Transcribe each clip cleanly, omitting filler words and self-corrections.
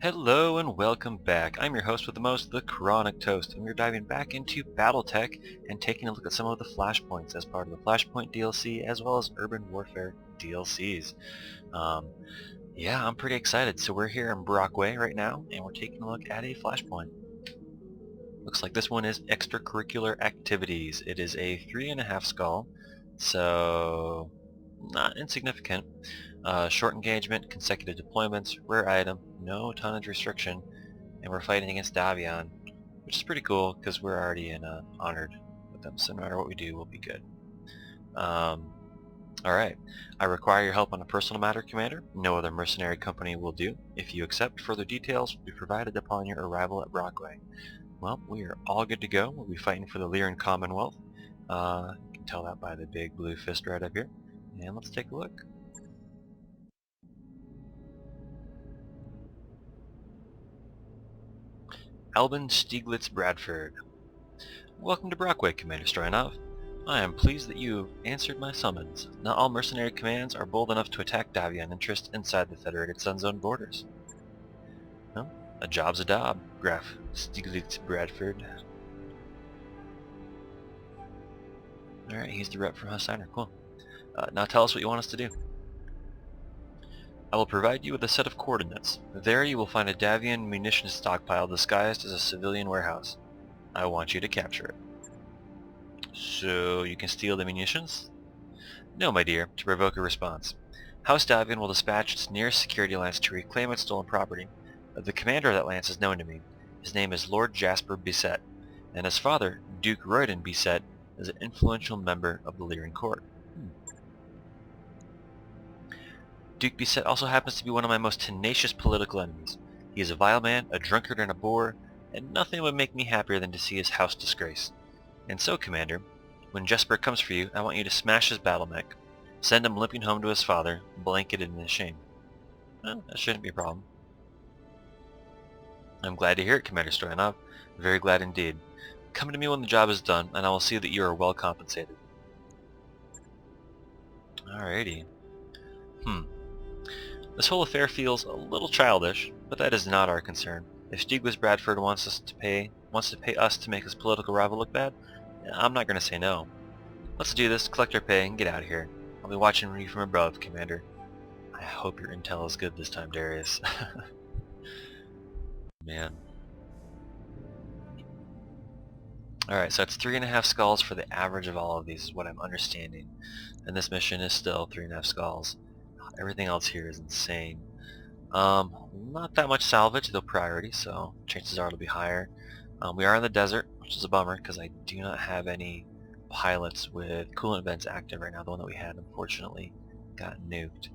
Hello and welcome back. I'm your host with the most, TheChronicToast, and we're diving back into Battletech and taking a look at some of the Flashpoints as part of the Flashpoint DLC as well as Urban Warfare DLCs. Um, yeah, I'm pretty excited. So we're here in Brockway right now, and we're taking a look at a Flashpoint. Looks like this one is Extracurricular Activities. It is a 3.5 skull, so not insignificant. Short engagement, consecutive deployments, rare item, no tonnage restriction, and we're fighting against Davion, which is pretty cool because we're already honored with them, so no matter what we do, we'll be good. Alright, I require your help on a personal matter, Commander. No other mercenary company will do. If you accept, further details will be provided upon your arrival at Brockway. Well, we are all good to go. We'll be fighting for the Lyran Commonwealth. You can tell that by the big blue fist right up here. And let's take a look. Albin Stieglitz Bradford. Welcome to Brockway, Commander Stoyanov. I am pleased that you answered my summons. Not all mercenary commands are bold enough to attack Davion interests inside the Federated Sunzone borders. Well, a job's a job, Graf Stieglitz Bradford. Alright, he's the rep from Hussiner. Cool. Now tell us what you want us to do. I will provide you with a set of coordinates. There you will find a Davion munitions stockpile disguised as a civilian warehouse. I want you to capture it. So you can steal the munitions? No, my dear, to provoke a response. House Davion will dispatch its nearest security lance to reclaim its stolen property. The commander of that lance is known to me. His name is Lord Jasper Bisset, and his father, Duke Royden Bisset, is an influential member of the Lyran court. Duke Bisset also happens to be one of my most tenacious political enemies. He is a vile man, a drunkard and a boor, and nothing would make me happier than to see his house disgraced. And so, Commander, when Jesper comes for you, I want you to smash his battle mech. Send him limping home to his father, blanketed in his shame. Well, that shouldn't be a problem. I'm glad to hear it, Commander Stoyanov. Very glad indeed. Come to me when the job is done, and I will see that you are well compensated. Alrighty. This whole affair feels a little childish, but that is not our concern. If Stieglitz Bradford wants to pay us to make his political rival look bad, I'm not going to say no. Let's do this, collect our pay, and get out of here. I'll be watching you from above, Commander. I hope your intel is good this time, Darius. Man. Alright, so it's 3.5 skulls for the average of all of these is what I'm understanding. And this mission is still 3.5 skulls. Everything else here is insane. Not that much salvage, though priority, so chances are it'll be higher. We are in the desert, which is a bummer, because I do not have any pilots with coolant vents active right now. The one that we had, unfortunately, got nuked.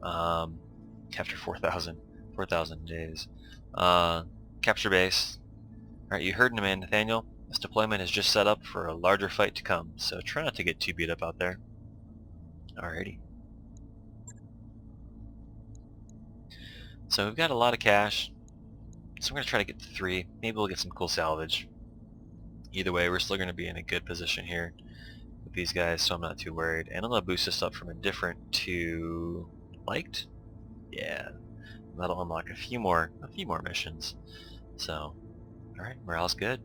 After 4,000 days. Capture base. Alright, you heard him, man, Nathaniel. This deployment is just set up for a larger fight to come, so try not to get too beat up out there. Alrighty. So we've got a lot of cash, so we're going to try to get to 3. Maybe we'll get some cool salvage. Either way, we're still going to be in a good position here with these guys, so I'm not too worried. And I'm going to boost this up from indifferent to liked. Yeah, that'll unlock a few more missions. So, alright, morale's good.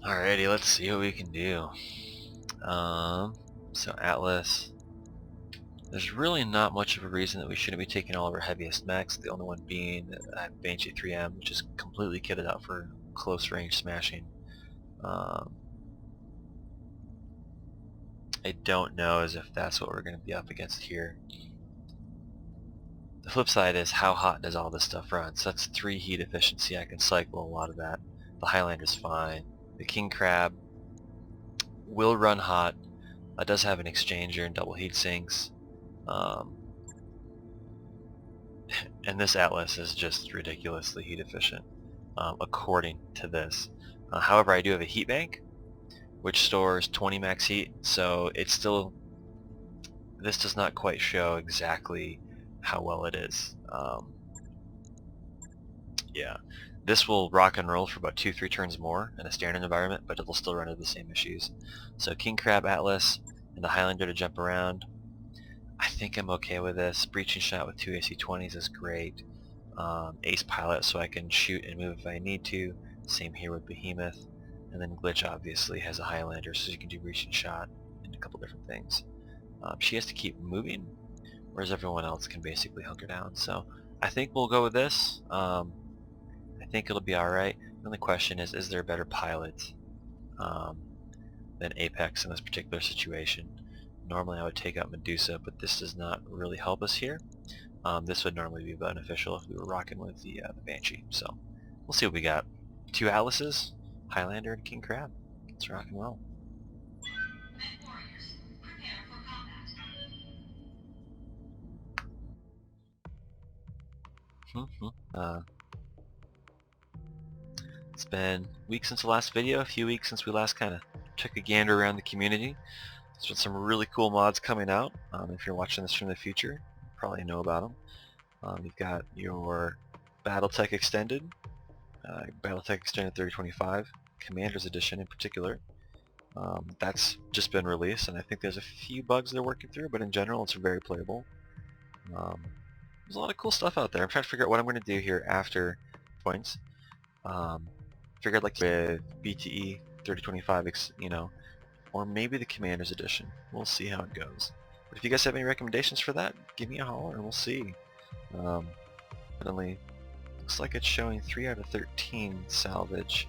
Alrighty, let's see what we can do. So Atlas. There's really not much of a reason that we shouldn't be taking all of our heaviest mechs, the only one being Banshee 3M, which is completely kitted out for close range smashing. I don't know as if that's what we're going to be up against here. The flip side is how hot does all this stuff run? So that's 3 heat efficiency. I can cycle a lot of that. The Highlander's fine. The King Crab will run hot. It does have an exchanger and double heat sinks. And this Atlas is just ridiculously heat efficient, according to this. However, I do have a heat bank, which stores 20 max heat, so it's still, this does not quite show exactly how well it is. Yeah, this will rock and roll for about 2-3 turns more in a standard environment, but it'll still run into the same issues. So King Crab Atlas and the Highlander to jump around. I think I'm okay with this. Breaching shot with 2 AC-20s is great. Ace pilot so I can shoot and move if I need to. Same here with Behemoth. And then Glitch obviously has a Highlander so you can do breaching shot and a couple different things. She has to keep moving, whereas everyone else can basically hunker down. So I think we'll go with this. I think it'll be alright. The only question is there a better pilot than Apex in this particular situation? Normally I would take out Medusa, but this does not really help us here. This would normally be beneficial if we were rocking with the Banshee. So we'll see what we got. 2 Atlases, Highlander, and King Crab. Let's rock and roll. It's been weeks since the last video, a few weeks since we last kind of took a gander around the community. There's been some really cool mods coming out. If you're watching this from the future, you probably know about them. You've got your Battletech Extended, Battletech Extended 3025, Commander's Edition in particular. That's just been released, and I think there's a few bugs they're working through, but in general it's very playable. There's a lot of cool stuff out there. I'm trying to figure out what I'm going to do here after points. Figured like with BTE 3025, you know, or maybe the Commander's Edition. We'll see how it goes. But if you guys have any recommendations for that, give me a holler and we'll see. Definitely looks like it's showing 3 out of 13 salvage.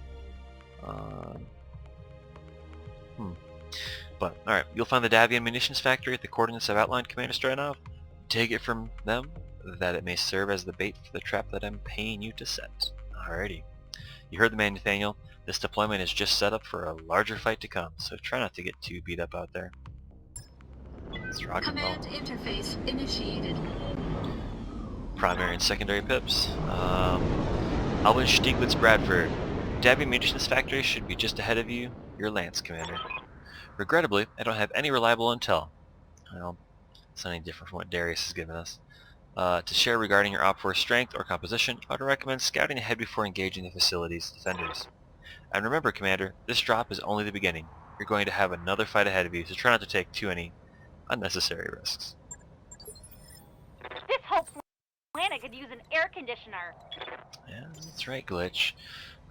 But alright, you'll find the Davian Munitions Factory at the coordinates I've outlined, Commander Stranov. Take it from them that it may serve as the bait for the trap that I'm paying you to set. Alrighty. You heard the man, Nathaniel. This deployment is just set up for a larger fight to come, so try not to get too beat up out there. Let's rock and roll. Command interface initiated. Primary and secondary pips. Alvin Stieglitz Bradford. Davian Munitions Factory should be just ahead of you. Your Lance, Commander. Regrettably, I don't have any reliable intel. Well, it's not any different from what Darius has given us. To share regarding your Op 4 strength or composition, I would recommend scouting ahead before engaging the facility's defenders. And remember, Commander, this drop is only the beginning. You're going to have another fight ahead of you, so try not to take too many unnecessary risks. This whole planet could use an air conditioner. Yeah, that's right, Glitch.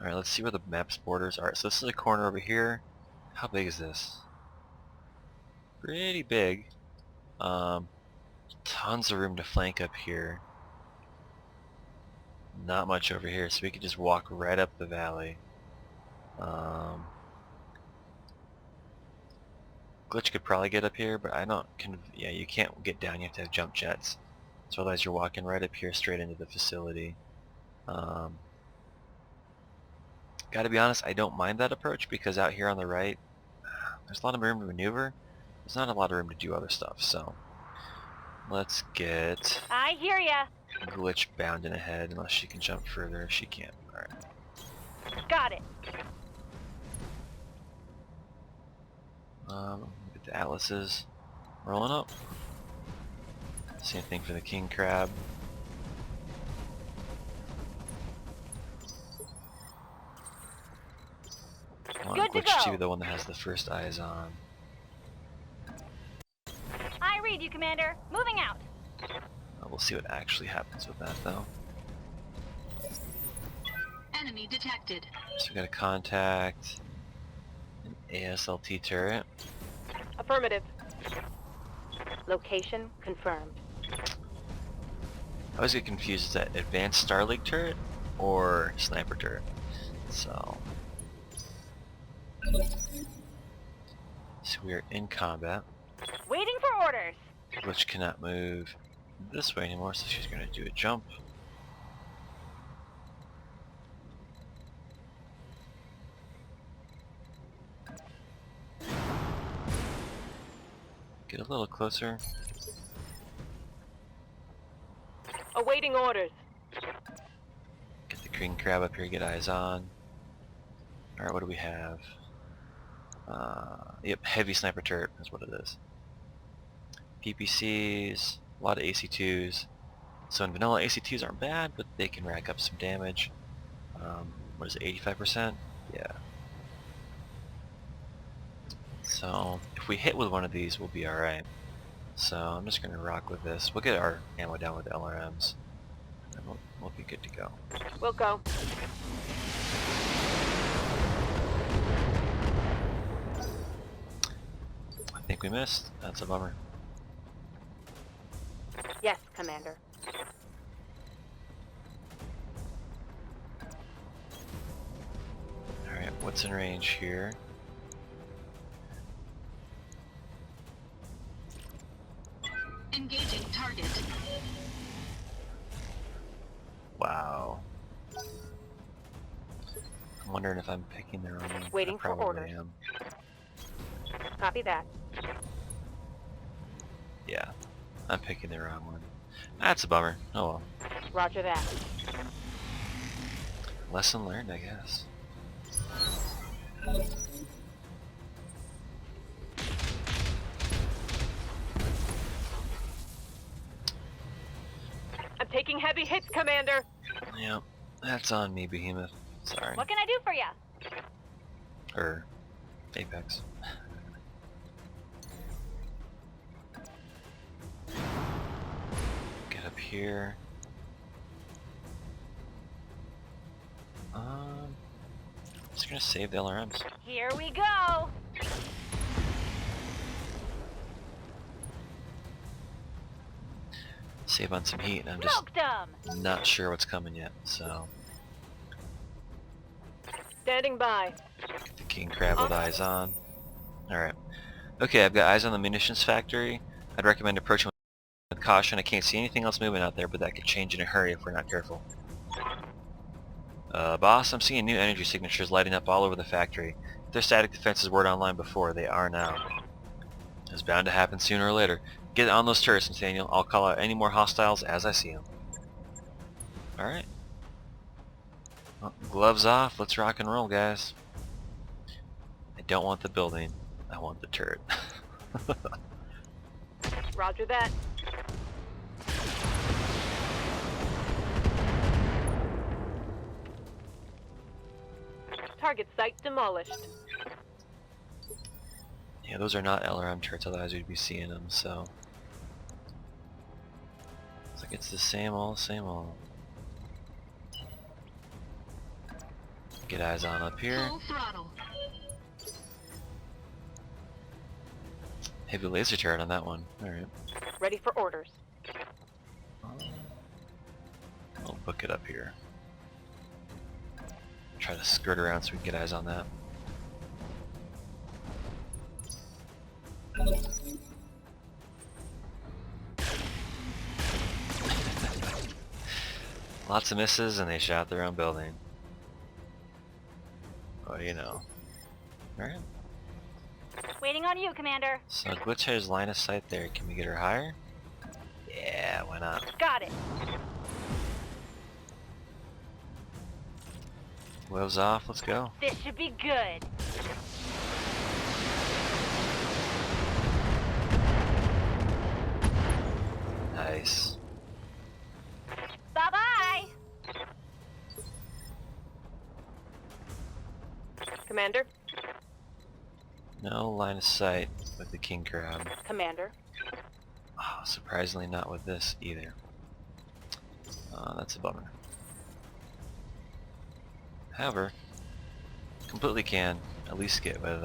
Alright, let's see where the map's borders are. So this is a corner over here. How big is this? Pretty big. Tons of room to flank up here. Not much over here, so we could just walk right up the valley. Glitch could probably get up here, but I don't. Yeah, you can't get down. You have to have jump jets. So otherwise, you're walking right up here, straight into the facility. Gotta be honest, I don't mind that approach because out here on the right, there's a lot of room to maneuver. There's not a lot of room to do other stuff. So let's get I hear ya. Glitch bounding ahead, unless she can jump further. She can't. Alright. Got it. Get the Atlases rolling up. Same thing for the King Crab. Good to Glitch to go. be the one that has the first eyes on. I read you, Commander. Moving out. We'll see what actually happens with that, though. Enemy detected. So we got a contact, an ASLT turret. Affirmative. Location confirmed. I always get confused, is that advanced Starlink turret or sniper turret? So we are in combat. Waiting for orders. Glitch cannot move this way anymore, so she's going to do a jump. Get a little closer. Awaiting orders. Get the King Crab up here, get eyes on. Alright, what do we have? Yep, heavy sniper turret is what it is. PPCs, a lot of AC2s. So in vanilla, AC2s aren't bad, but they can rack up some damage. What is it, 85%? Yeah. So if we hit with one of these, we'll be alright. So I'm just gonna rock with this. We'll get our ammo down with LRMs, and we'll be good to go. We'll go. I think we missed. That's a bummer. Yes, Commander. Alright, what's in range here? Engaging target. Wow. I'm wondering if I'm picking the wrong one. Waiting I for probably orders. am. Copy that. Yeah, I'm picking the wrong one. That's a bummer. Oh well. Roger that. Lesson learned, I guess. I'm taking heavy hits, Commander. Yep, that's on me, Behemoth. Sorry. What can I do for you? Or Apex. Get up here. Just gonna save the LRMs. Here we go. Save on some heat, and I'm just Smoked 'em. not sure what's coming yet, so. Standing by. Get the king crab with eyes on. Alright. Okay, I've got eyes on the munitions factory. I'd recommend approaching with caution. I can't see anything else moving out there, but that could change in a hurry if we're not careful. Boss, I'm seeing new energy signatures lighting up all over the factory. If their static defenses weren't online before, they are now. It's bound to happen sooner or later. Get on those turrets, Nathaniel. I'll call out any more hostiles as I see them. Alright. Well, gloves off. Let's rock and roll, guys. I don't want the building. I want the turret. Roger that. Target site demolished. Yeah, those are not LRM turrets, otherwise we'd be seeing them, so. It's like it's the same old, same old. Get eyes on up here. Full throttle. Heavy laser turret on that one. Alright. Ready for orders. I'll book it up here. Try to skirt around so we can get eyes on that. Lots of misses and they shot their own building. Well, you know. Alright. Waiting on you, Commander. So Glitch has line of sight there. Can we get her higher? Yeah, why not? Got it. Gloves off, let's go. This should be good. Nice. Bye-bye. Commander. No line of sight with the king crab. Commander. Oh, surprisingly not with this either. That's a bummer. However, completely can at least get with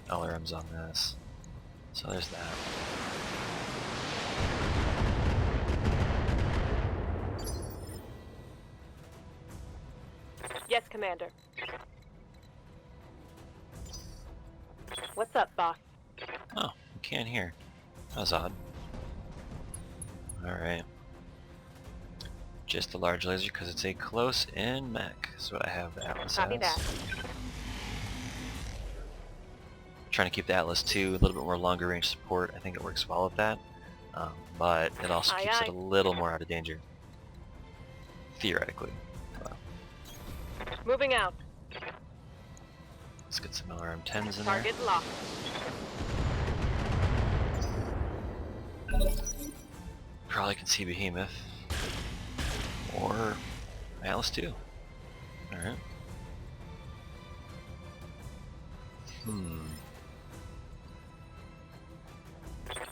LRMs on this. So there's that. Yes, Commander. What's up, boss? Oh, we can hear. That was odd. Alright. Just a large laser because it's a close-in mech. That's what I have the Atlas Copy as. that. Trying to keep the Atlas 2 a little bit more longer range support. I think it works well with that. But it also Aye, keeps aye. it a little more out of danger. Theoretically. Moving out. Let's get some LRM-10s in there. Target locked. Probably can see Behemoth. Or Atlas 2. Alright.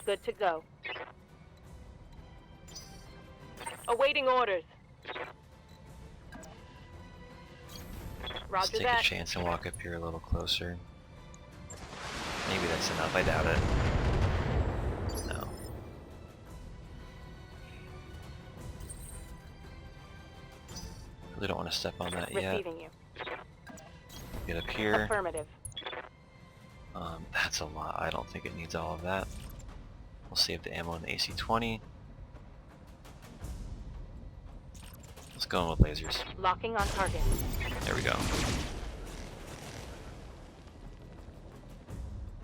Good to go. Awaiting orders. Let's Roger take that. a chance and walk up here a little closer. Maybe that's enough, I doubt it. No. Really don't want to step on that yet. Receiving you. Get up here. Affirmative. That's a lot. I don't think it needs all of that. We'll save the ammo in the AC-20. Let's go in with lasers. Locking on target. There we go.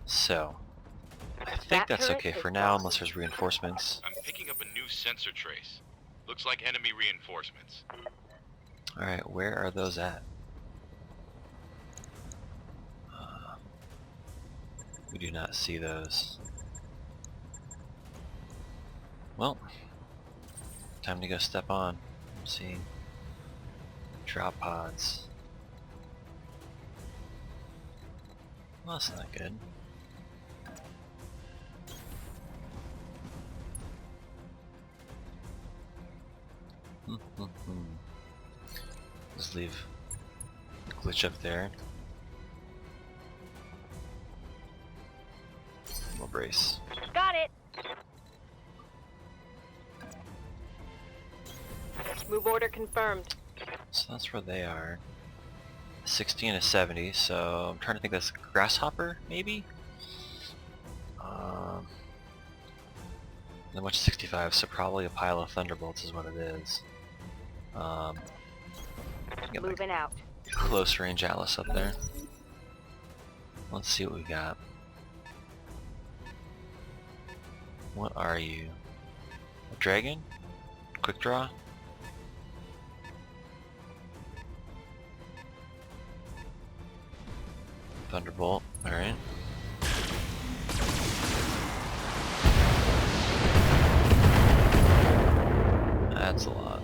So, I think that's okay for now, unless there's reinforcements. I'm picking up a new sensor trace. Looks like enemy reinforcements. Alright, where are those at? We do not see those. Well, time to go step on. Let's see. Drop pods. Well, that's not good. Just leave the glitch up there. We'll brace. Got it. Move order confirmed. So that's where they are. 60 and a 70, so I'm trying to think that's Grasshopper, maybe? Not much 65, so probably a pile of Thunderbolts is what it is. Get my Moving out. close range Atlas up there. Let's see what we got. What are you? A dragon? Quick draw? Thunderbolt, alright. That's a lot.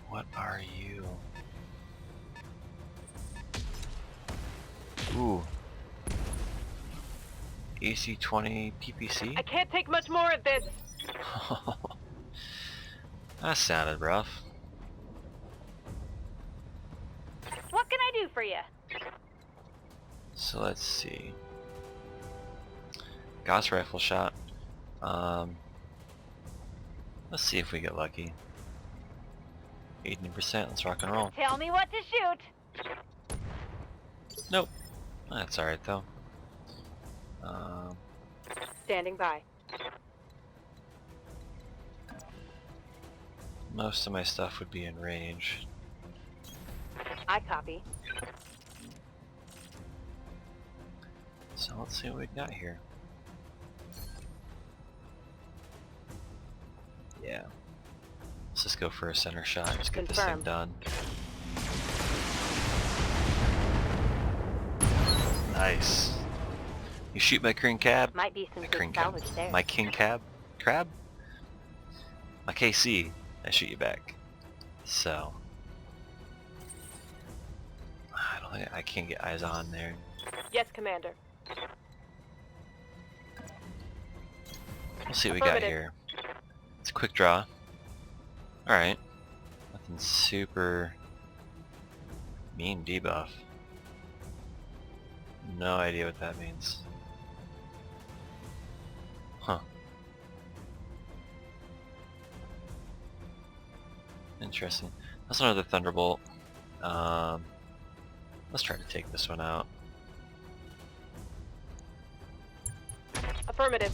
What are you? Ooh. AC-20 PPC? I can't take much more of this. That sounded rough. What can I do for you? So let's see. Gauss rifle shot. Let's see if we get lucky. 18%, let's rock and roll. Tell me what to shoot. Nope. That's alright though. Standing by. Most of my stuff would be in range. I copy. So let's see what we got here. Yeah. Let's just go for a center shot, just get this thing Confirmed. done. Nice. You shoot my king cab? Might be some My good king cab. salvage there. My king cab? Crab? My KC. I shoot you back. So. I don't think I can't get eyes on there. Yes, Commander. We'll see what we got Affirmative. here. It's a quick draw. Alright. Nothing super mean debuff. No idea what that means. Huh. Interesting. That's another Thunderbolt. Let's try to take this one out. Affirmative.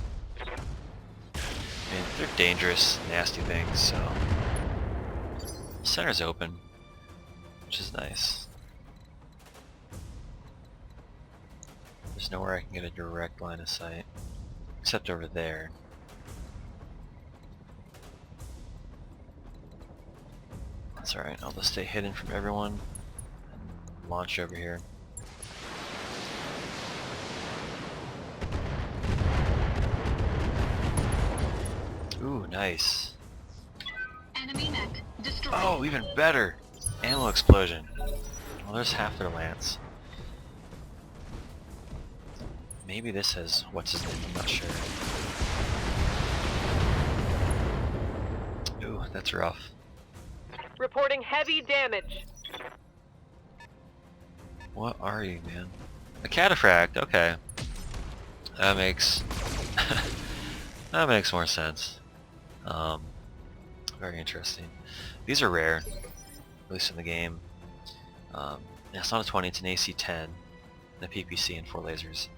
I mean, they're dangerous, nasty things, so... Center's open, which is nice. There's nowhere I can get a direct line of sight, except over there. That's alright, I'll just stay hidden from everyone and launch over here. Ooh, nice. Enemy mech destroyed. Oh, even better! Ammo explosion. Well, there's half their lance. Maybe this has what's his name, I'm not sure. Ooh, that's rough. Reporting heavy damage. What are you, man? A cataphract, okay. That makes that makes more sense. Very interesting. These are rare, at least in the game. It's not a 20, it's an AC 10, and a PPC and 4 lasers,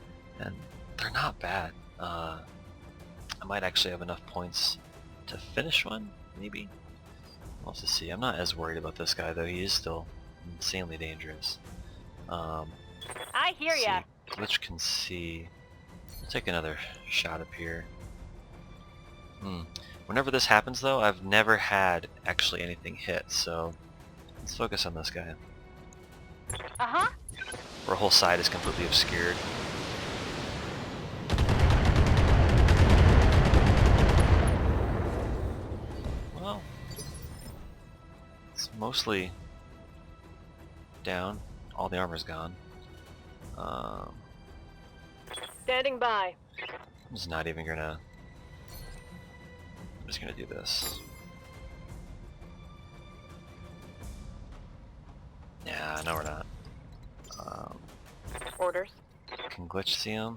and they're not bad. I might actually have enough points to finish one, maybe. We'll have to see. I'm not as worried about this guy though. He is still insanely dangerous. I hear Let's ya. see. Glitch can see. I'll take another shot up here. Whenever this happens though, I've never had actually anything hit, so let's focus on this guy. Uh-huh. Our whole side is completely obscured. Well, it's mostly down. All the armor's gone. Standing by. I'm just not even gonna... I'm just gonna do this. Yeah, no we're not. Orders. Can Glitch see him?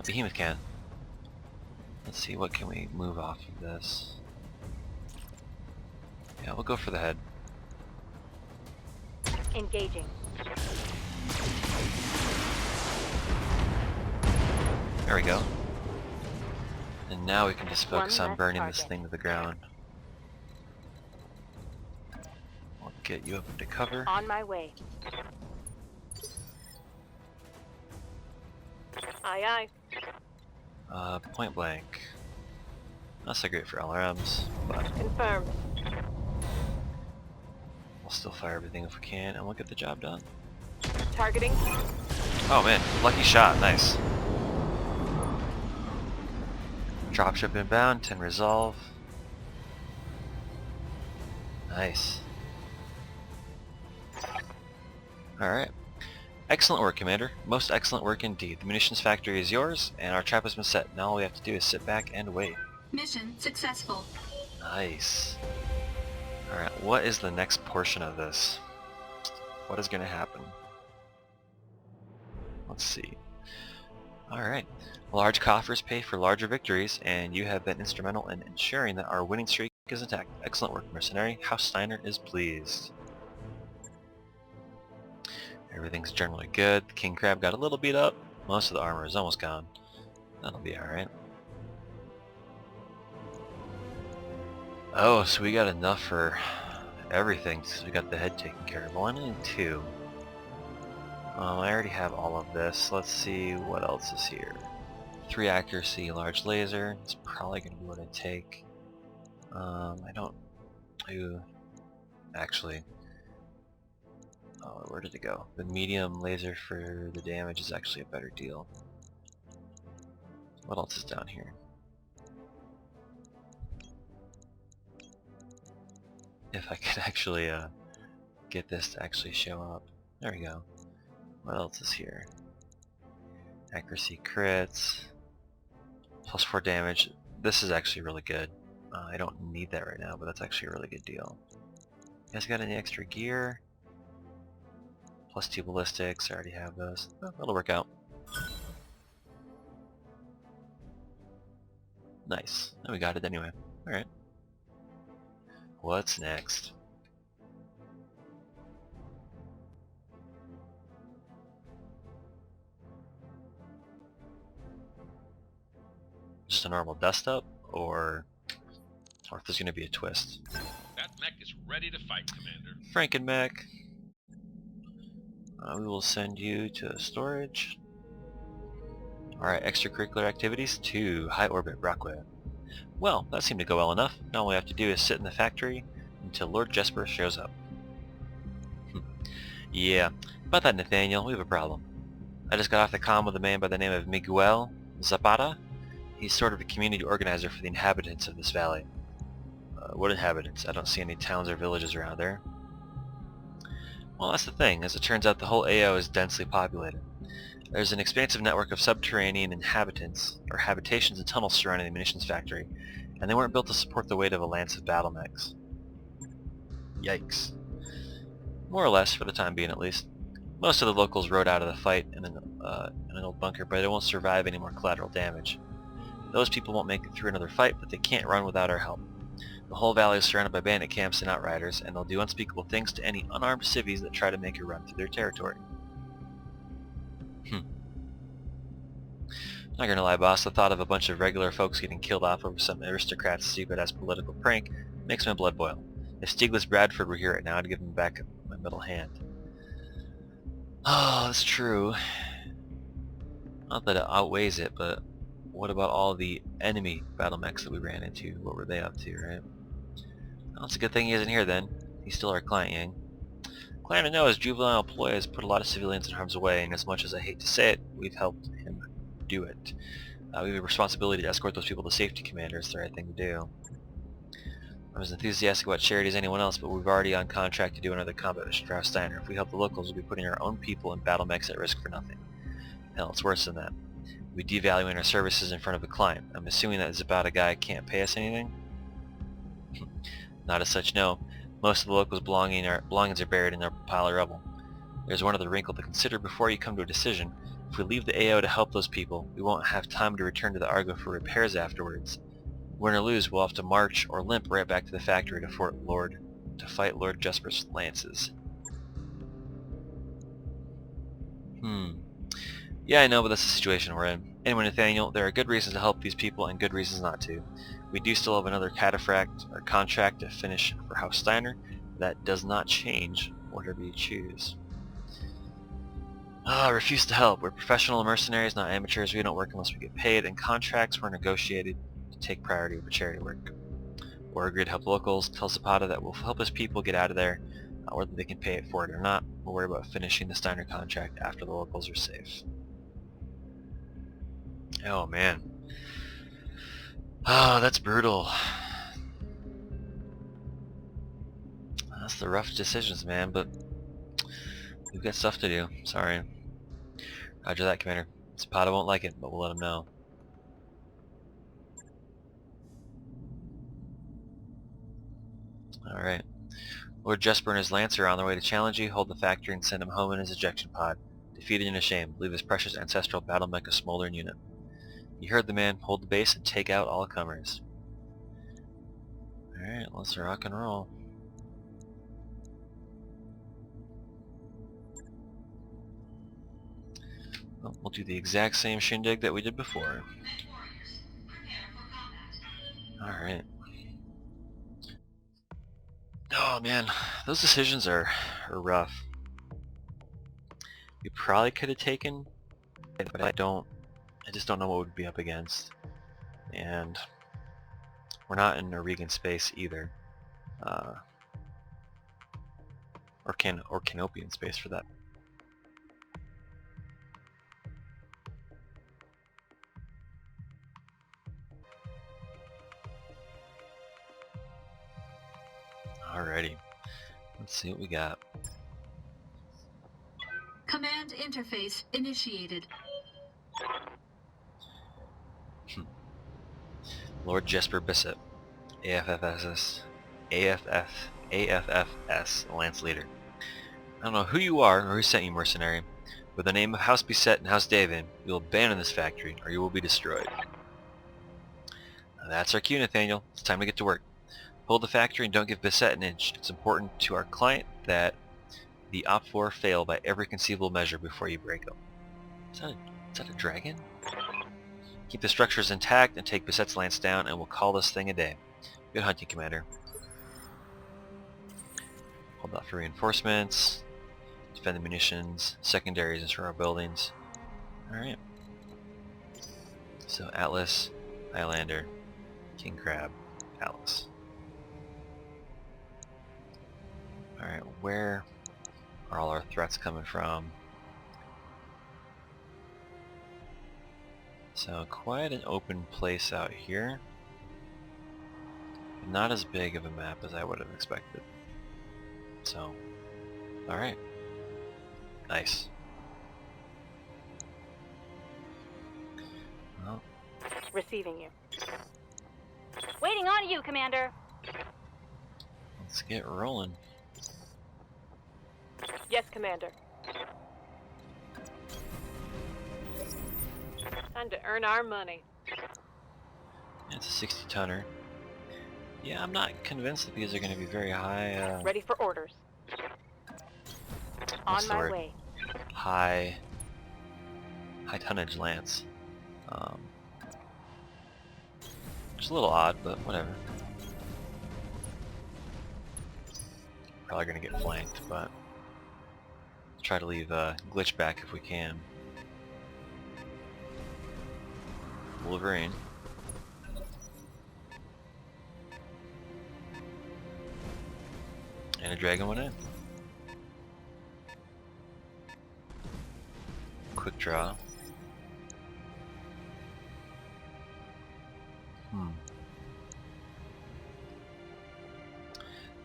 Behemoth can. Let's see, what can we move off of this? Yeah, we'll go for the head. Engaging. There we go. And now we can just focus One on less burning this target. thing to the ground. We'll get you up into cover. On my way. Aye, aye. Point blank. Not so great for LRMs, but Confirmed. we'll still fire everything if we can, and we'll get the job done. Targeting. Oh man, lucky shot, nice. Dropship inbound, 10 resolve. Nice. Alright. Excellent work, Commander. Most excellent work indeed. The munitions factory is yours, and our trap has been set. Now all we have to do is sit back and wait. Mission successful. Nice. Alright, what is the next portion of this? What is going to happen? Let's see. Alright. Large coffers pay for larger victories, and you have been instrumental in ensuring that our winning streak is intact. Excellent work, Mercenary. House Steiner is pleased. Everything's generally good. The King Crab got a little beat up. Most of the armor is almost gone. That'll be alright. Oh, so we got enough for everything, so we got the head taken care of. Well, I need 2. I already have all of this. Let's see what else is here. 3 accuracy, large laser. It's probably going to be what I take. I don't do... Actually... Oh, where did it go? The medium laser for the damage is actually a better deal. What else is down here? If I could actually get this to actually show up. There we go. What else is here? Accuracy crits. Plus 4 damage. This is actually really good. I don't need that right now, but that's actually a really good deal. You guys got any extra gear? Plus 2 ballistics, I already have those. Oh, that'll work out. Nice. And we got it anyway. Alright. What's next? Just a normal dust up, or if there's gonna be a twist. That mech is ready to fight, Commander. Frankenmech. We will send you to storage. Alright, extracurricular activities to high orbit Brockway. Well, that seemed to go well enough. Now all we have to do is sit in the factory until Lord Jesper shows up. Yeah, about that, Nathaniel, we have a problem. I just got off the comm with a man by the name of Miguel Zapata. He's sort of a community organizer for the inhabitants of this valley. What inhabitants? I don't see any towns or villages around there. Well, that's the thing. As it turns out, the whole AO is densely populated. There's an expansive network of subterranean inhabitants, or habitations and tunnels surrounding the munitions factory, and they weren't built to support the weight of a lance of battle mechs. Yikes. More or less, for the time being at least. Most of the locals rode out of the fight in an old bunker, but it won't survive any more collateral damage. Those people won't make it through another fight, but they can't run without our help. The whole valley is surrounded by bandit camps and outriders, and they'll do unspeakable things to any unarmed civvies that try to make a run through their territory. Not gonna lie, boss, the thought of a bunch of regular folks getting killed off over some aristocrat's stupid-ass political prank makes my blood boil. If Stieglitz Bradford were here right now, I'd give him back my middle hand. Oh, that's true. Not that it outweighs it, but what about all the enemy battle mechs that we ran into? What were they up to, right? Well, it's a good thing he isn't here then. He's still our client, Yang. Glad to know his juvenile ploy has put a lot of civilians in harm's way, and as much as I hate to say it, we've helped him do it. We have a responsibility to escort those people to safety, Commander. It's the right thing to do. I'm as enthusiastic about charity as anyone else, but we've already on contract to do another combat mission for House Steiner. If we help the locals, we'll be putting our own people and battle mechs at risk for nothing. Hell, it's worse than that. We'll be devaluing our services in front of a client. I'm assuming that Zapata guy can't pay us anything? Not as such, no. Most of the locals' belongings are buried in their pile of rubble. There's one other wrinkle to consider before you come to a decision. If we leave the AO to help those people, we won't have time to return to the Argo for repairs afterwards. Win or lose, we'll have to march or limp right back to the factory to fight Lord Jesper's lances. Yeah, I know, but that's the situation we're in. Anyway, Nathaniel, there are good reasons to help these people and good reasons not to. We do still have another contract to finish for House Steiner. That does not change whatever you choose. I refuse to help. We're professional mercenaries, not amateurs. We don't work unless we get paid, and contracts were negotiated to take priority over charity work. We're agreed to help locals. Tell Zapata that we'll help his people get out of there, whether they can pay it for it or not. We'll worry about finishing the Steiner contract after the locals are safe. Oh man. Oh, that's brutal. That's the rough decisions, man, but we've got stuff to do. Sorry. Roger that, Commander. Zapata won't like it, but we'll let him know. Alright. Lord Jesper and his lance are on their way to challenge you. Hold the factory and send him home in his ejection pod. Defeated and ashamed. Leave his precious ancestral battle mech a smoldering unit. You heard the man. Hold the base and take out all comers. Alright, let's rock and roll. Well, we'll do the exact same shindig that we did before. Alright. Oh man, those decisions are rough. We probably could have taken, but I just don't know what we'd be up against. And we're not in Norwegian space either. Or Canopian space for that. Alrighty, let's see what we got. Command interface initiated. Lord Jesper Bissett, AFFS, Lance Leader. I don't know who you are or who sent you, mercenary. With the name of House Bissett and House David, you will abandon this factory or you will be destroyed. Now that's our cue, Nathaniel. It's time to get to work. Hold the factory and don't give Bissett an inch. It's important to our client that the OPFOR fail by every conceivable measure before you break them. Is that a dragon? Keep the structures intact and take Bissett's lance down and we'll call this thing a day. Good hunting, Commander. Hold out for reinforcements. Defend the munitions, secondaries and our buildings. Alright. So Atlas, Highlander, King Crab, Atlas. Alright, where are all our threats coming from? So quite an open place out here. Not as big of a map as I would have expected. So, alright. Nice. Receiving you. Waiting on you, Commander. Let's get rolling. Yes, Commander. Time to earn our money. It's a 60-tonner. Yeah, I'm not convinced that these are going to be very high. Ready for orders. What's On the my word? way. High tonnage lance. Which is a little odd, but whatever. Probably going to get flanked, but let's try to leave Glitch back if we can. Wolverine. And a dragon went in. Quick draw.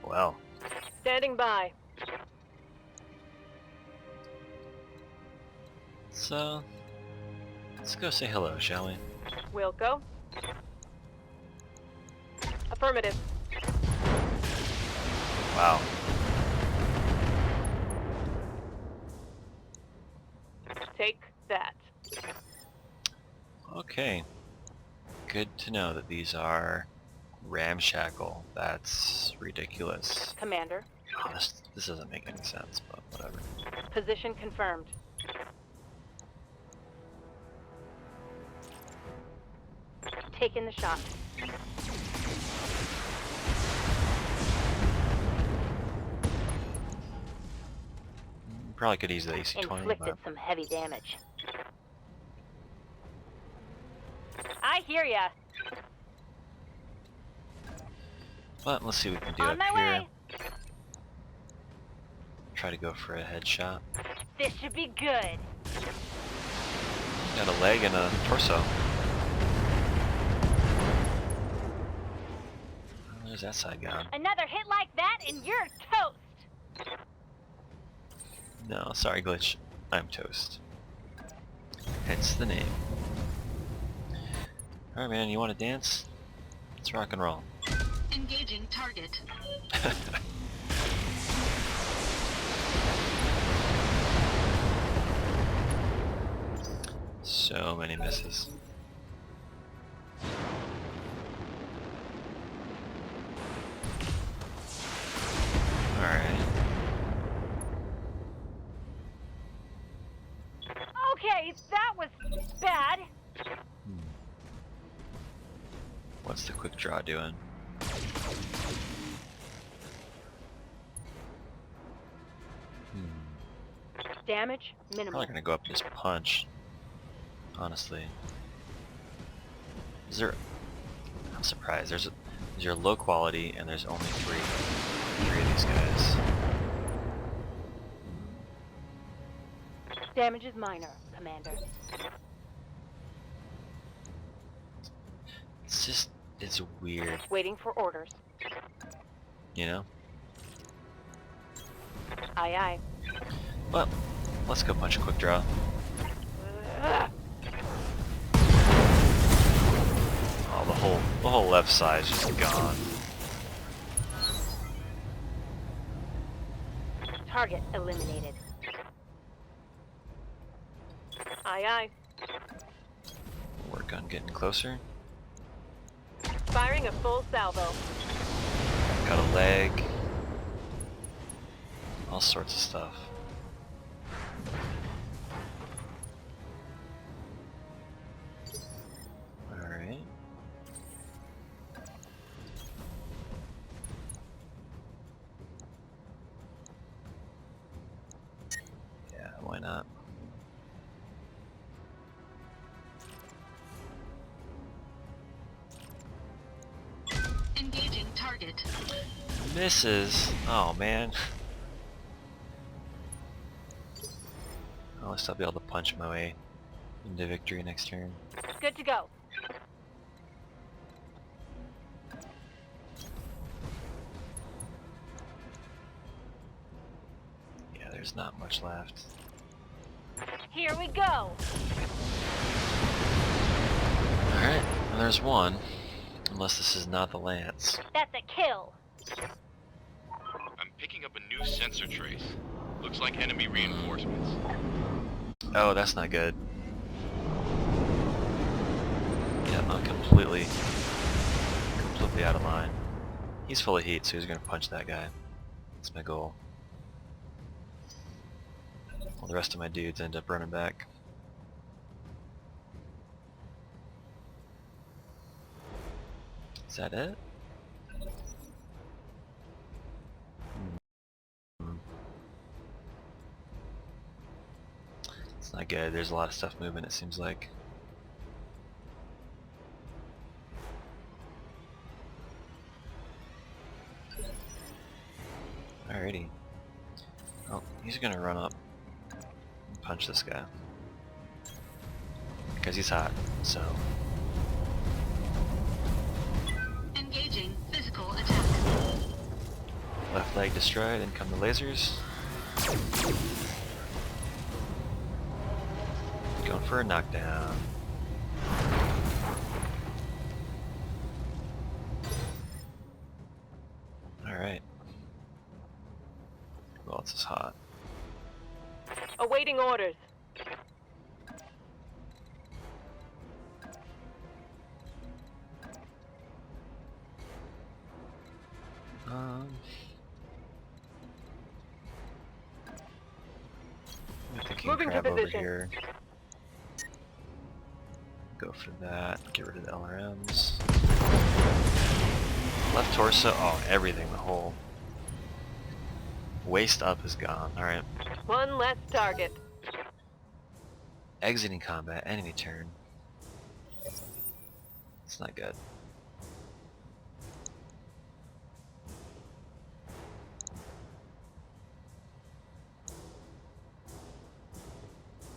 Well. Standing by. So, let's go say hello, shall we? Wilco. Affirmative. Wow. Take that. Okay. Good to know that these are ramshackle. That's ridiculous. Commander. Oh, this doesn't make any sense, but whatever. Position confirmed. Taking the shot. Probably could use the AC-20, Inflicted but some heavy damage. I hear ya. let's see what we can do On up my here. way. Try to go for a headshot. This should be good. Got a leg and a torso. There's that side gone. Another hit like that and you're toast. No, sorry Glitch. I'm toast. Hence the name. Alright man, you wanna dance? Let's rock and roll. Engaging target. So many misses. Alright. Okay, that was bad. What's the quick draw doing? Damage minimal. Probably gonna go up and just punch. Honestly. Is there... I'm surprised. There's a low quality and there's only three of these guys. Damage is minor, Commander. It's weird, Waiting for orders. you know? Aye aye. Well, let's go punch a quick draw. Oh, the whole left side's just gone. Target eliminated. Aye aye. Work on getting closer. Firing a full salvo. Got a leg. All sorts of stuff. Alright. Yeah, why not? Engaging target. Misses. Oh man. At least I'll be able to punch my way into victory next turn. Good to go. Yeah, there's not much left. Here we go. Alright. And there's one, unless this is not the Lance. That's a kill. I'm picking up a new sensor trace. Looks like enemy reinforcements. Oh, that's not good. Yeah, I'm completely out of line. He's full of heat, so he's gonna punch that guy. That's my goal. Well, the rest of my dudes end up running back. Is that it? It's not good. There's a lot of stuff moving, it seems like. Alrighty. Oh, he's gonna run up and punch this guy. Because he's hot, so. Engaging physical attack. Left leg destroyed, in come the lasers. Going for a knockdown. Alright. Who else is hot? Awaiting orders. I'm thinking Moving to crab over position. here. Go for that. Get rid of the LRMs. Left torso. Oh, everything. The whole waist up is gone. Alright. One less target. Exiting combat. Enemy turn. It's not good.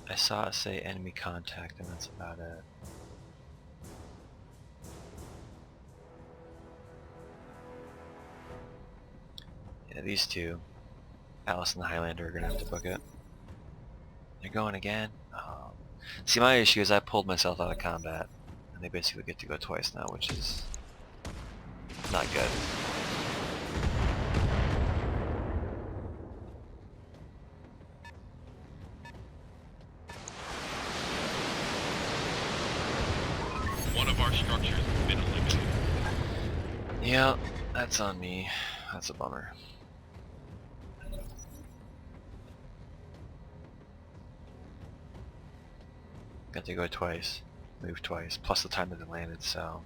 I saw it say enemy contact, and that's about it. Yeah, these two, Alice and the Highlander, are gonna have to book it. They're going again? Oh. See, my issue is I pulled myself out of combat, and they basically get to go twice now, which is not good. One of our structures has been eliminated. Yeah, that's on me. That's a bummer. Got to go twice, move twice, plus the time that it landed, so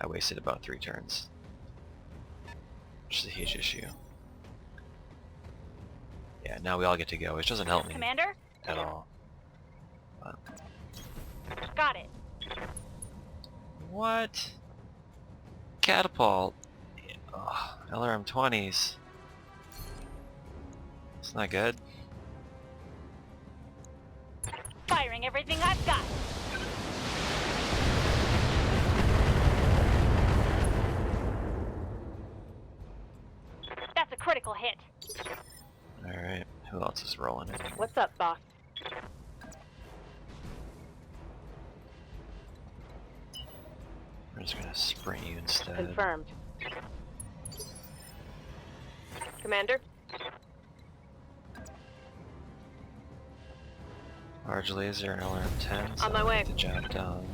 I wasted about 3 turns. Which is a huge issue. Yeah, now we all get to go, which doesn't help me Commander? at all. But Got it. what? Catapult. Ugh, LRM 20s. It's not good. Firing everything I've got. That's a critical hit. Alright, who else is rolling in? What's up, boss? We're just gonna sprint you instead. Confirmed. Commander? Large laser and LRM 10. On my way. Get the job done.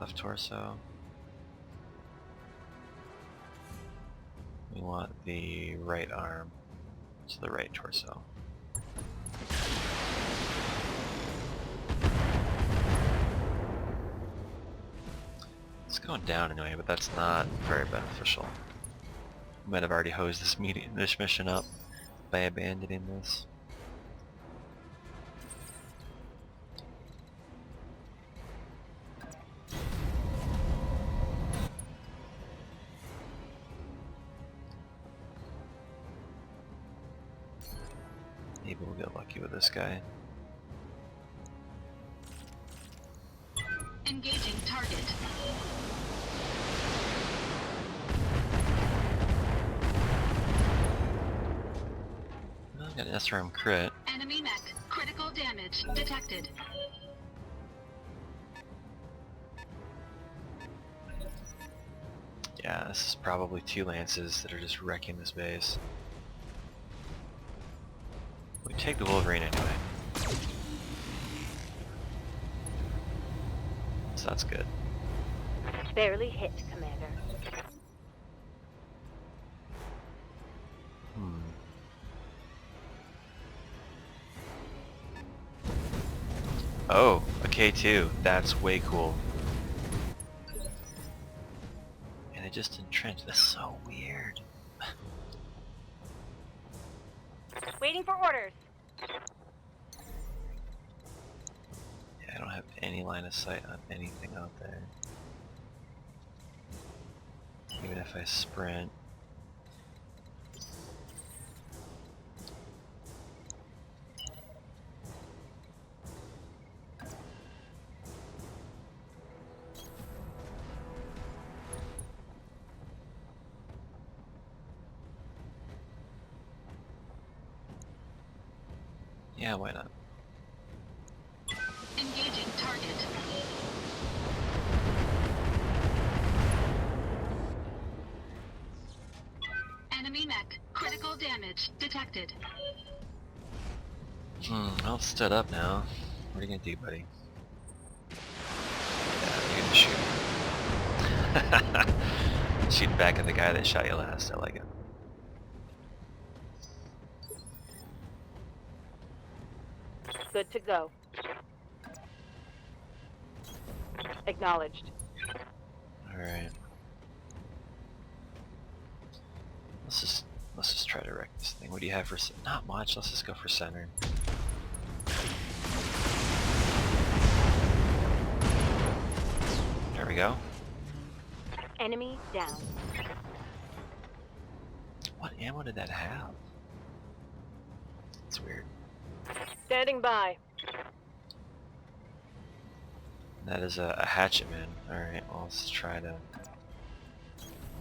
Left torso. We want the right arm to the right torso. It's going down anyway, but that's not very beneficial. We might have already hosed this mission up by abandoning this. Maybe we'll get lucky with this guy. Engaging target. Got an SRM crit. Enemy mech. Critical damage detected. Yeah, this is probably 2 lances that are just wrecking this base. We take the Wolverine anyway. So that's good. Barely hit, Commander. Oh, a K2. That's way cool. And they just entrenched. That's so weird. Waiting for orders. Yeah, I don't have any line of sight on anything out there. Even if I sprint. Yeah, why not? Engaging target. Enemy mech. Critical damage detected. Well, stood up now. What are you gonna do, buddy? Yeah, you're gonna shoot. Shoot back at the guy that shot you last. I like it. Good to go. Acknowledged. Alright. Let's just try to wreck this thing. What do you have for not much, let's just go for center. There we go. Enemy down. What ammo did that have? It's weird. Standing by. That is a hatchet man. Alright, well let's try to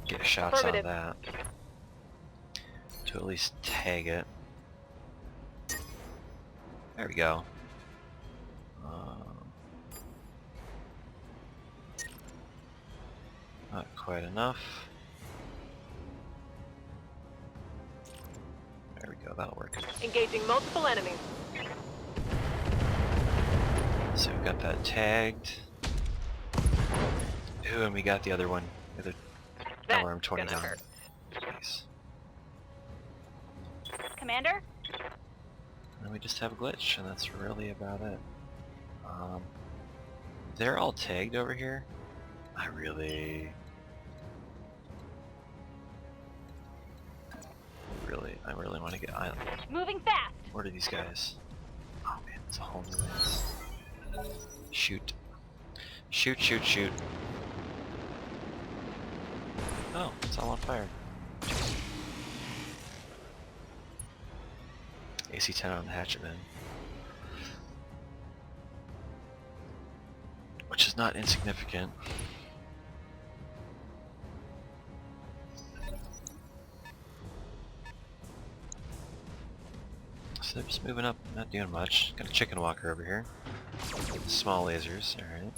get shots on Affirmative. that. To at least tag it. There we go. Not quite enough. There we go, that'll work. Engaging multiple enemies. So we've got that tagged. Ooh, and we got the other one. The other That's alarm 20 gonna down. hurt. Nice. Commander? And we just have a glitch, and that's really about it. They're all tagged over here. I really want to get island. Moving fast. Where are these guys? Oh man, it's a whole new list. Shoot. Shoot, shoot, shoot. Oh, it's all on fire. AC-10 on the hatchetman. Which is not insignificant. So they're just moving up, not doing much. Got a chicken walker over here. Small lasers, alright.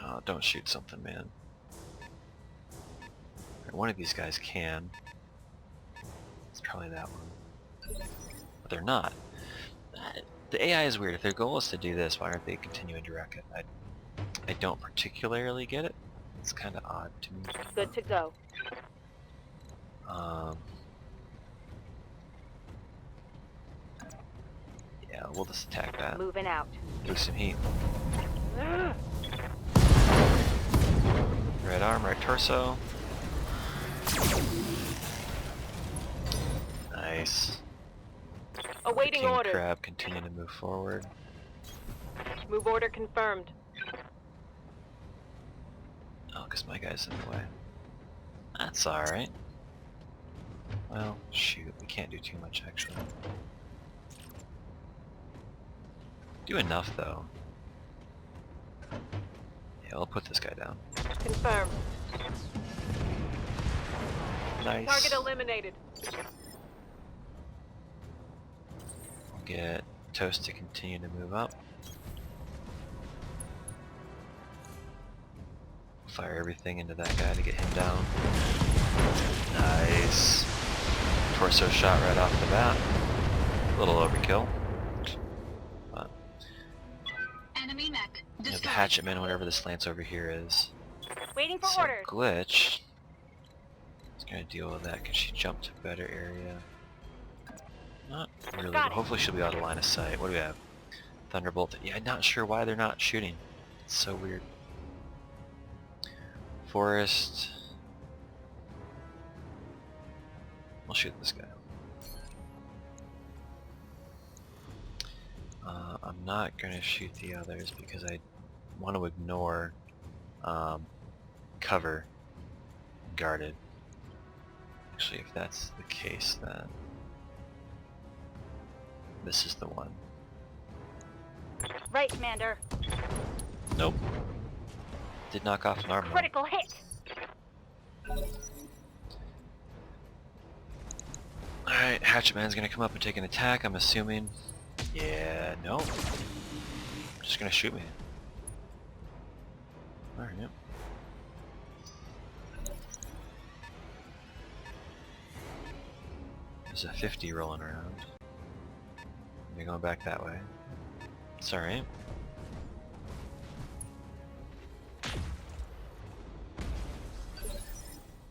Oh, don't shoot something, man. One of these guys can. It's probably that one. But they're not. The AI is weird. If their goal is to do this, why aren't they continuing to wreck it? I don't particularly get it. It's kind of odd to me. Good to go. Yeah, we'll just attack that. Moving out. Do some heat. Right arm, right torso. Nice. Awaiting King orders. Crab continue to move forward. Move order confirmed. Oh, because my guy's in the way. That's alright. Well, shoot, we can't do too much actually. Do enough though. Yeah, I'll put this guy down. Confirmed. Nice. Target eliminated. We'll get Toast to continue to move up. Fire everything into that guy to get him down. Nice. Torso shot right off the bat. A little overkill. But Enemy mech you know, the destroyed. hatchetman, whatever this lance over here is. Waiting for So orders. Glitch is gonna deal with that. Can she jump to a better area? Not really, Got but it. hopefully she'll be out of line of sight. What do we have? Thunderbolt. Yeah, I'm not sure why they're not shooting. It's so weird. Forest. We'll shoot this guy. I'm not gonna shoot the others because I want to ignore cover guarded. Actually, if that's the case, then this is the one. Right, Commander. Nope. Did knock off an armor. Critical hit. Alright, Hatchetman's gonna come up and take an attack, I'm assuming. Yeah, no. Just gonna shoot me. Alright, yep. There's a 50 rolling around. You're going back that way. It's alright.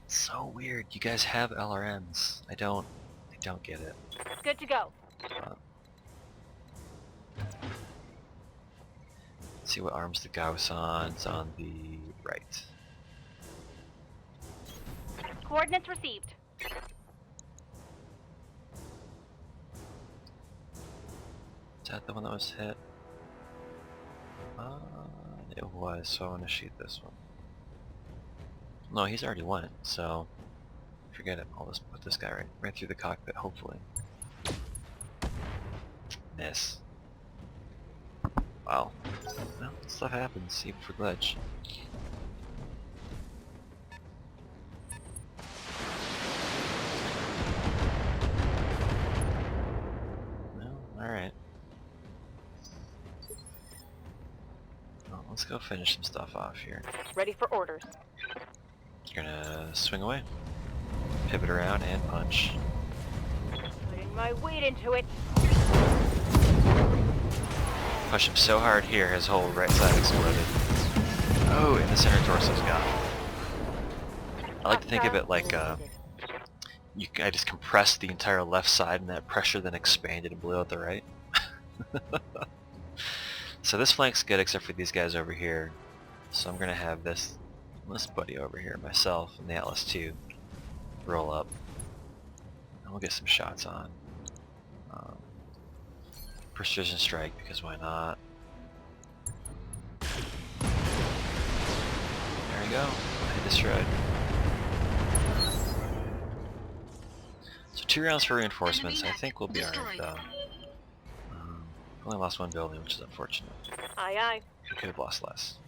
So weird. You guys have LRMs. I don't get it. Good to go. Let's see what arms the Gauss on. It's on the right. Coordinates received. Is that the one that was hit? It was, so I want to shoot this one. No, he's already won it, so forget it. I'll just put this guy right through the cockpit, hopefully. Miss. Wow. Well, stuff happens, even for glitch. Well, alright. Well, let's go finish some stuff off here. Ready for orders. Gonna swing away. Pivot around and punch. Putting my weight into it. Push him so hard here, his whole right side exploded. Oh, and the center torso's gone. I like to think of it like I just compressed the entire left side and that pressure then expanded and blew out the right. So this flank's good except for these guys over here. So I'm gonna have this buddy over here, myself, and the Atlas 2 roll up. And we'll get some shots on. Precision strike, because why not? There we go. I destroyed. So 2 rounds for reinforcements. I think we'll be alright though. Only lost 1 building, which is unfortunate. Aye aye. We could have lost less.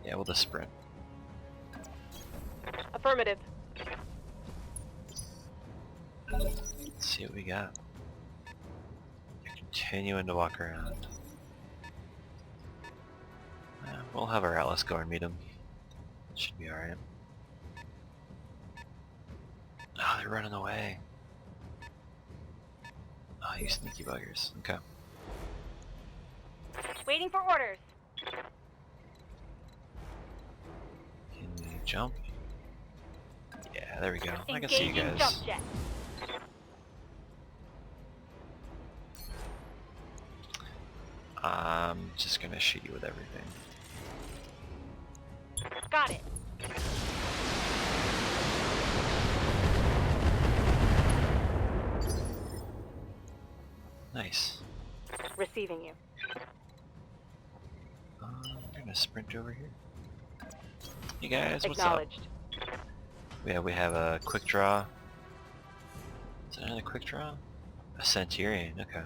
Yeah, we'll just sprint. Affirmative. Let's see what we got. Continuing to walk around. We'll have our Atlas go and meet him. Should be alright. Oh, they're running away. Oh, you sneaky buggers. Okay. Waiting for orders. Can you jump? Yeah, there we go. I can see you Engaging guys. jump jet. I'm just gonna shoot you with everything. Got it. Nice. Receiving you. I'm gonna sprint over here. Hey guys, what's up? Acknowledged. Yeah, we have a quick draw. Is that another quick draw? A Centurion, okay.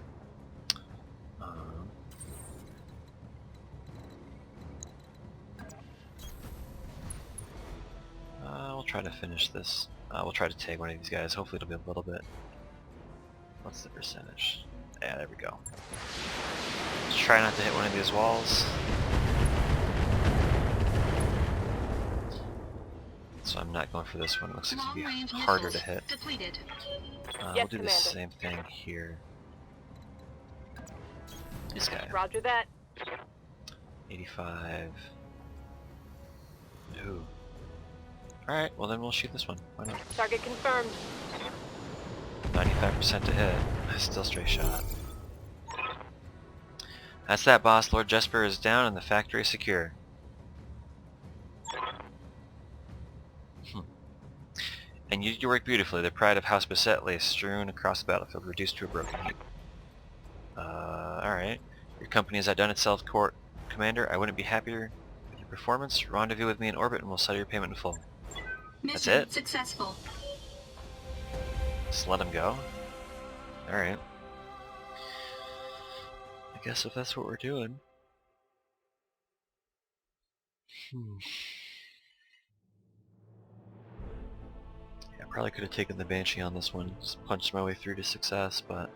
try to finish this. We'll try to take one of these guys. Hopefully it'll be a little bit. What's the percentage? Yeah, there we go. Let's try not to hit one of these walls. So I'm not going for this one. It looks like it's going to be harder to hit. Depleted. We'll do the Commander. same thing here. This guy. Roger that. 85. Ooh. Alright, well then we'll shoot this one. Why not? Target confirmed. 95% to hit. Still straight shot. That's that, boss. Lord Jesper is down and the factory is secure. And you did your work beautifully. The pride of House Beset lay strewn across the battlefield, reduced to a broken heap. Alright. Your company has outdone itself, Commander. I wouldn't be happier with your performance. Rendezvous with me in orbit and we'll settle your payment in full. That's Mission it? successful. Just let him go? Alright. I guess if that's what we're doing. Yeah, I probably could have taken the Banshee on this one. Just punched my way through to success, but...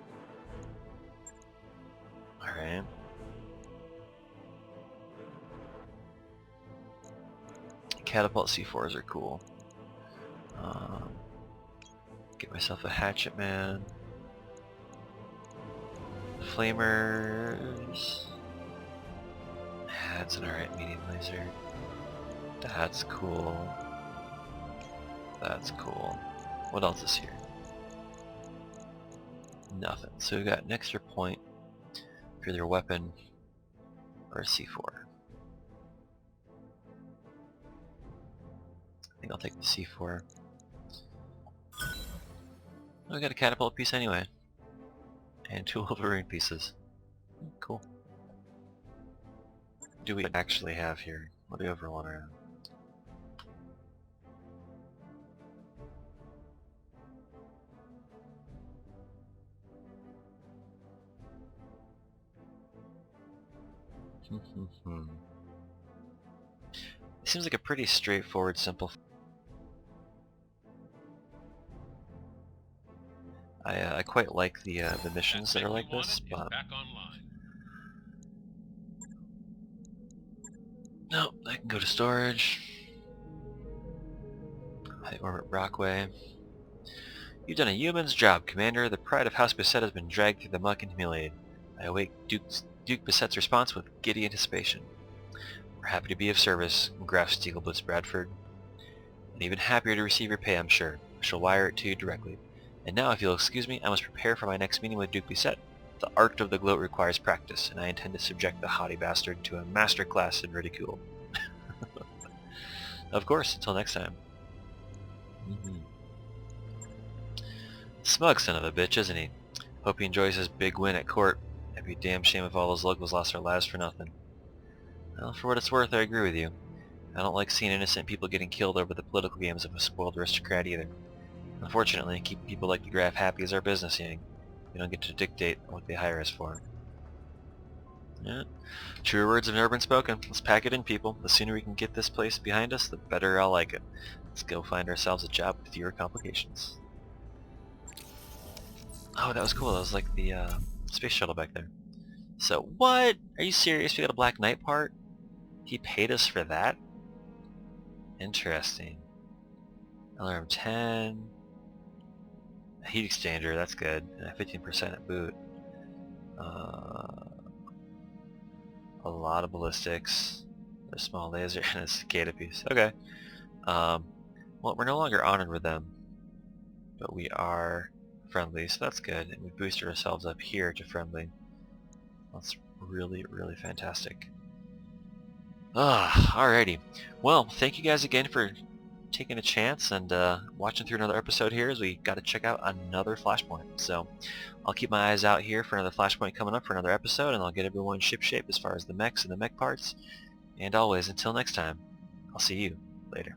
Alright. Catapult C4s are cool. Get myself a Hatchet Man. Flamers. That's an alright medium laser. That's cool. That's cool. What else is here? Nothing. So we got an extra point for either a weapon or a C4. I think I'll take the C4. Oh, I got a catapult piece anyway. And 2 Wolverine pieces. Cool. What do we actually have here? What do we overall around? Seems like a pretty straightforward, simple. I quite like the missions that are like this, but back online. no, I can go to storage. High orbit Brockway. You've done a human's job, Commander. The pride of House Beset has been dragged through the muck and humiliated. I await Duke Beset's response with giddy anticipation. We're happy to be of service, Graf Stiegelblitz Bradford. And even happier to receive your pay, I'm sure. I shall wire it to you directly. And now, if you'll excuse me, I must prepare for my next meeting with Duke Beset. The art of the gloat requires practice, and I intend to subject the haughty bastard to a master class in ridicule. Of course, until next time. Smug son of a bitch, isn't he? Hope he enjoys his big win at court. It'd be a damn shame if all those locals lost their lives for nothing. Well, for what it's worth, I agree with you. I don't like seeing innocent people getting killed over the political games of a spoiled aristocrat either. Unfortunately, keeping people like the Graf happy is our business, Yang. We don't get to dictate what they hire us for. Yeah. Truer words have never been spoken. Let's pack it in, people. The sooner we can get this place behind us, the better I'll like it. Let's go find ourselves a job with fewer complications. Oh, that was cool. That was like the space shuttle back there. So, what? Are you serious? We got a Black Knight part? He paid us for that? Interesting. Alarm 10. A heat exchanger, that's good. And 15% at boot. A lot of ballistics. A small laser and a cicada piece. Okay. Well, we're no longer honored with them. But we are friendly, so that's good. And we boosted ourselves up here to friendly. That's really, really fantastic. Alrighty. Well, thank you guys again for taking a chance and watching through another episode here as we got to check out another Flashpoint. So I'll keep my eyes out here for another Flashpoint coming up for another episode, and I'll get everyone shipshape as far as the mechs and the mech parts. And always, until next time, I'll see you later.